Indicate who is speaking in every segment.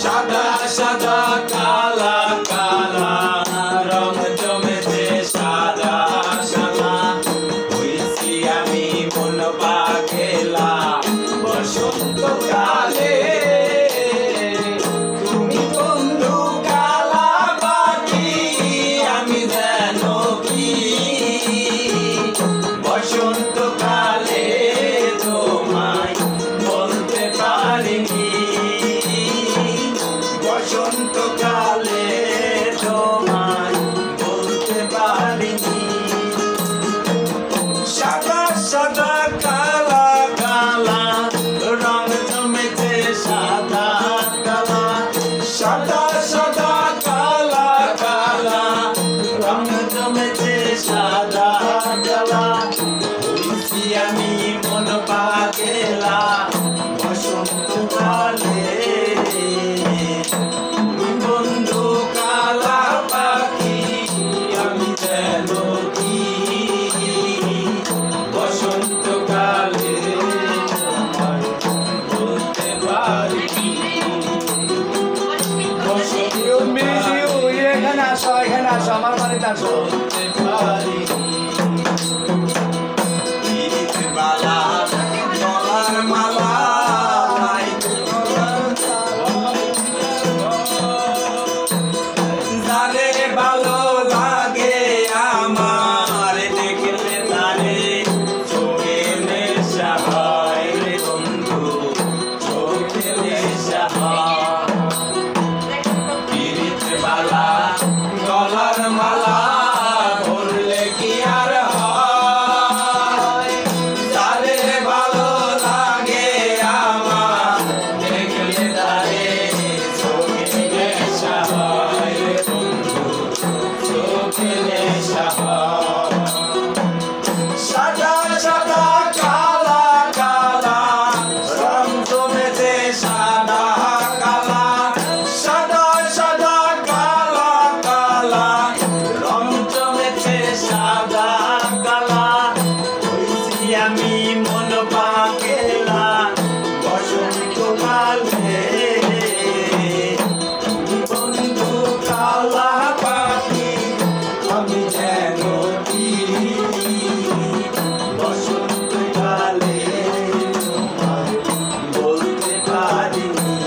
Speaker 1: সাদা সাদা কালা কালা রং জমেছে সাদা সাদা হইছি আমি মন পাগেলা বসন্তকালে তুমি বন্ধু কালা পাখি আমি যেন কি বসন্তকালে তোমায় বলতে পারিনি বসন্তকালে তোমায় বলতে পারিনি সাদা সাদা কালা কালা রং জমেছে সাদা কালা সাদা সাদা কালা কালা রং জমেছে সাদা কালা হইছি আমি মন পাগেলা বসন্তকালে বন্ধু কালা পাখি আমি যেন কি বসন্তকালে তোমায় বলতে পারিনি
Speaker 2: এখানে আসো আমার বাড়িতে আসো
Speaker 1: বলতে পারিনি বালা গলার মালা যারে ভালো লাগে আমার দেখলে তারে চোখে নেশা হয় রে বন্ধু চোখে নেশা হয় পিরিত বালা গলার মালা ধরলে কি আর হয় যারে ভালো লাগে আমার দেখলে তারে চোখে নেশা হয় রে বন্ধু চোখে নেশা হয় সাদা সাদা কালা কালা রং জমেছে সাদা কালা সাদা সাদা কালা কালা রং জমেছে সাদা কালা হইছি আমি মন পাগেলা বসন্তকালে তুমি বন্ধু কালা পাখি আমি যেন কি বসন্তকালে তোমায় বলতে পারিনি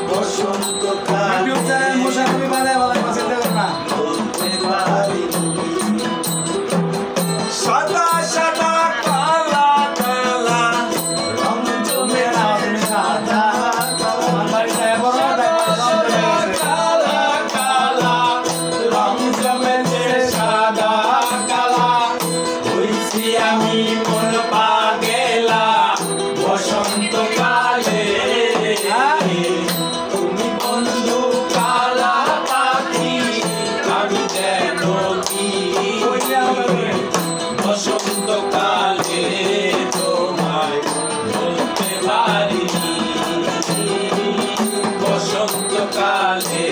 Speaker 1: বসন্তকালে
Speaker 2: ইউটিউব চ্যানেল মুসাফির বানায় বলা কথা দেবেন না
Speaker 1: বলতে পারিনি সাদা সাদা কালা কালা রং জমে সাদা
Speaker 2: আমার বাড়িতে বড়
Speaker 1: সাদা কালা কালা রং জমেছে সাদা কালা হইছি আমি মন পাগেলা বসন্তকালে তুমি বন্ধু কালা পাখি আমি যেন কি বসন্তকালে তোমায় বলতে পারিনি বসন্তকালে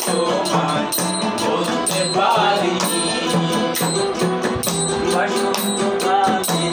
Speaker 1: তোমায় বলতে পারিনি বসন্তকালে